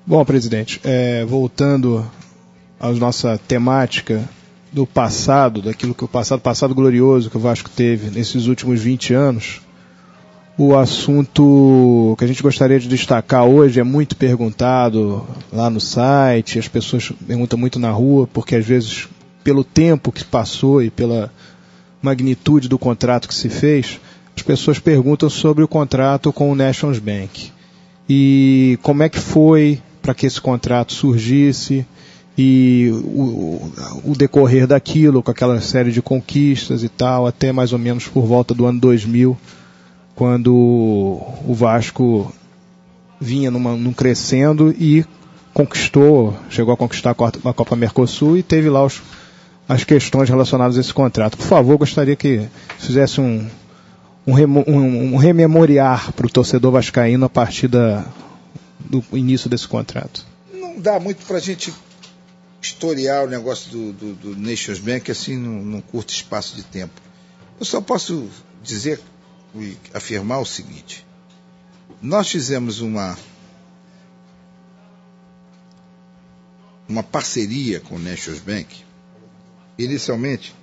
Bom, presidente, voltando à nossa temática do passado, daquilo que o passado glorioso que o Vasco teve nesses últimos 20 anos, o assunto que a gente gostaria de destacar hoje é muito perguntado lá no site, as pessoas perguntam muito na rua, porque às vezes, pelo tempo que passou e pela magnitude do contrato que se fez, as pessoas perguntam sobre o contrato com o National Bank. E como é que foi para que esse contrato surgisse e o decorrer daquilo, com aquela série de conquistas e tal, até mais ou menos por volta do ano 2000, quando o Vasco vinha num crescendo e chegou a conquistar a Copa Mercosul e teve lá as questões relacionadas a esse contrato. Por favor, gostaria que fizesse um rememoriar para o torcedor vascaíno a partir do início desse contrato. Não dá muito para a gente historiar o negócio do Nations Bank assim num curto espaço de tempo. Eu só posso dizer e afirmar o seguinte: nós fizemos uma parceria com o Nations Bank, inicialmente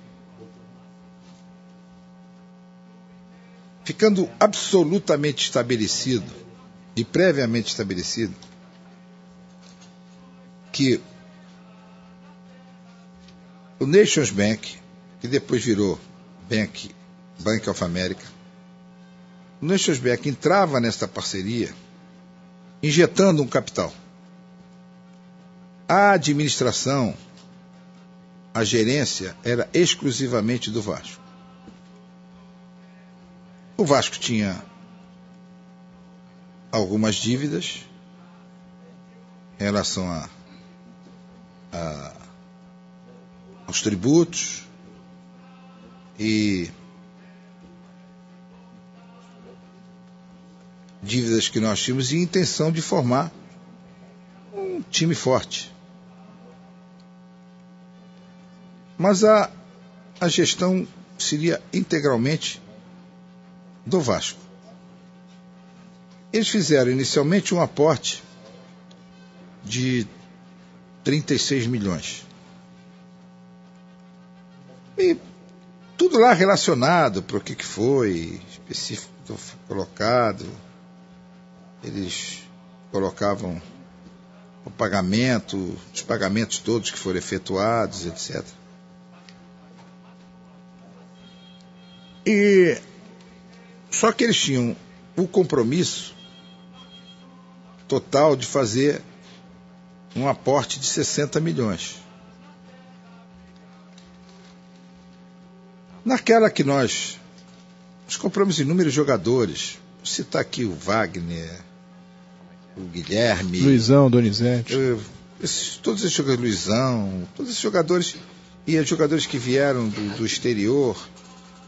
ficando absolutamente estabelecido e previamente estabelecido que o Nations Bank, que depois virou Bank of America, o Nations Bank entrava nesta parceria injetando um capital. A administração, a gerência era exclusivamente do Vasco. O Vasco tinha algumas dívidas em relação aos tributos e dívidas que nós tínhamos e intenção de formar um time forte. Mas a gestão seria integralmente do Vasco. Eles fizeram inicialmente um aporte de 36 milhões. E tudo lá relacionado para o que foi específico colocado. Eles colocavam o pagamento, os pagamentos todos que foram efetuados, etc. Só que eles tinham o compromisso total de fazer um aporte de 60 milhões. Naquela que nós compramos inúmeros jogadores, vou citar aqui o Wagner, o Guilherme, Luizão, Donizete, todos esses jogadores, Luizão, todos esses jogadores e os jogadores que vieram do exterior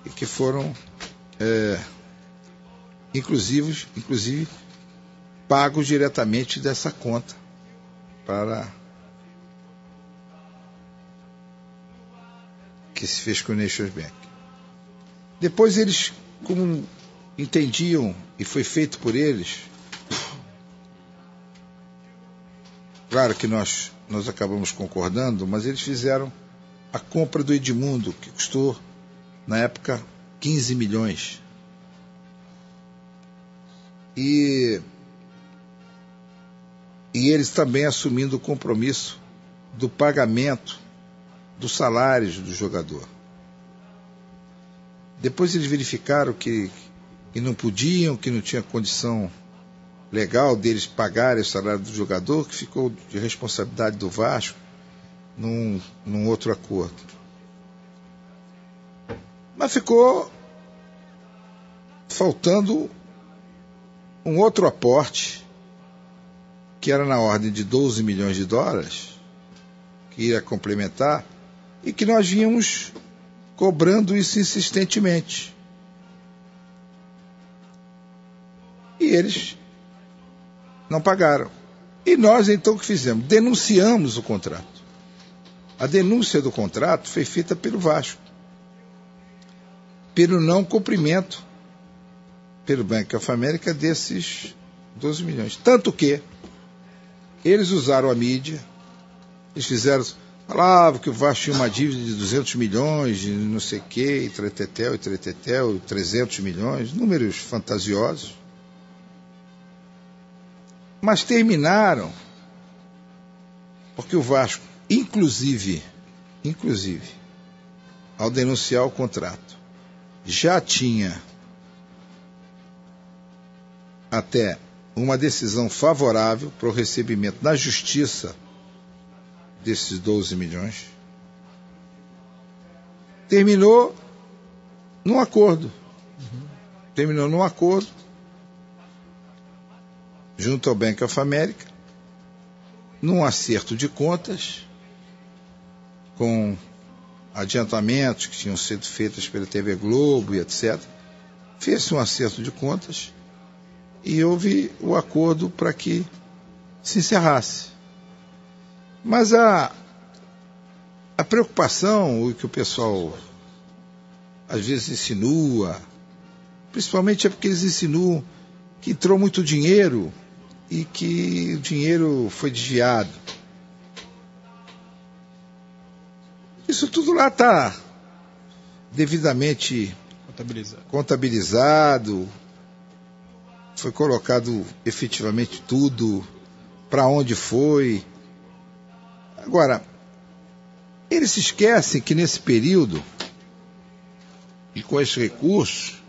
e que foram inclusive pagos diretamente dessa conta para que se fez com o Nations Bank. Depois eles, como entendiam e foi feito por eles, claro que nós acabamos concordando, mas eles fizeram a compra do Edmundo, que custou na época 15 milhões. E eles também assumindo o compromisso do pagamento dos salários do jogador. Depois eles verificaram que não podiam, que não tinha condição legal deles pagarem o salário do jogador, que ficou de responsabilidade do Vasco num outro acordo. Mas ficou faltando um outro aporte, que era na ordem de 12 milhões de dólares, que ia complementar, e que nós vínhamos cobrando isso insistentemente. E eles não pagaram. E nós, então, o que fizemos? Denunciamos o contrato. A denúncia do contrato foi feita pelo Vasco, pelo não cumprimento pelo Bank of America desses 12 milhões. Tanto que eles usaram a mídia, eles falavam que o Vasco tinha uma dívida de 200 milhões, de não sei o quê, e tretetel, 300 milhões, números fantasiosos. Mas terminaram, porque o Vasco, inclusive, ao denunciar o contrato, já tinha até uma decisão favorável para o recebimento na justiça desses 12 milhões. Terminou num acordo. Terminou num acordo junto ao Bank of America, num acerto de contas, com adiantamentos que tinham sido feitos pela TV Globo e etc. Fez-se um acerto de contas e houve o acordo para que se encerrasse. Mas a preocupação, o que o pessoal às vezes insinua, principalmente é porque eles insinuam que entrou muito dinheiro e que o dinheiro foi desviado. Isso tudo lá está devidamente contabilizado, foi colocado efetivamente tudo, para onde foi. Agora, eles se esquecem que nesse período, e com esses recursos,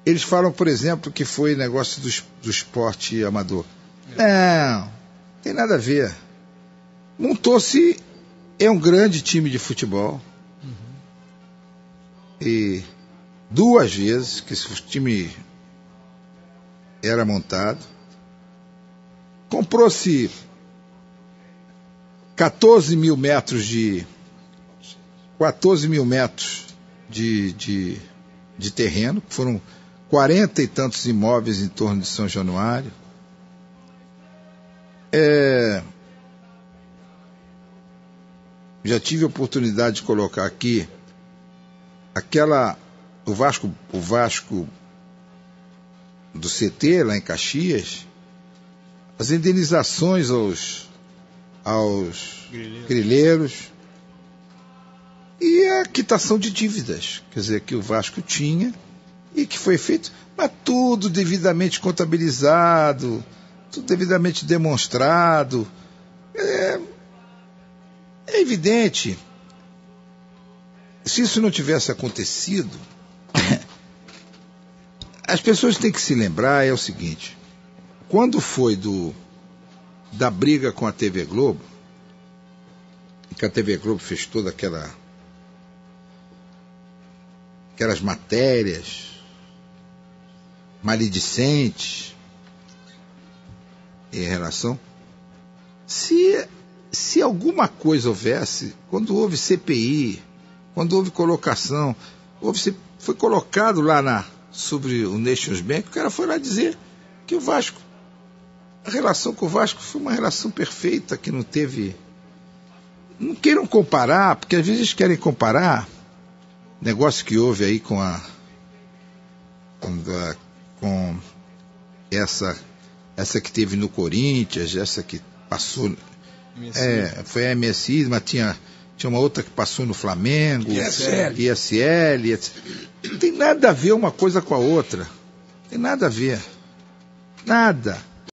eles falam, por exemplo, que foi negócio do esporte amador. Não tem nada a ver. Montou-se, é um grande time de futebol. E 2 vezes que esse time era montado, comprou-se 14 mil metros de terreno, foram 40 e tantos imóveis em torno de São Januário. Já tive a oportunidade de colocar aqui o Vasco do CT, lá em Caxias, as indenizações aos grileiros e a quitação de dívidas, quer dizer, que o Vasco tinha e que foi feito, mas tudo devidamente contabilizado, tudo devidamente demonstrado. É evidente, se isso não tivesse acontecido, as pessoas têm que se lembrar, é o seguinte, quando foi da briga com a TV Globo, que a TV Globo fez toda aquelas matérias maledicentes em relação, se alguma coisa houvesse, quando houve CPI, quando houve colocação, foi colocado lá sobre o Nations Bank, o cara foi lá dizer que o Vasco, a relação com o Vasco foi uma relação perfeita, que não teve. Não queiram comparar, porque às vezes querem comparar negócio que houve aí com essa que teve no Corinthians, essa que passou. Foi a MSI, mas tinha uma outra que passou no Flamengo, ISL, etc. Não tem nada a ver uma coisa com a outra. Não tem nada a ver. Nada.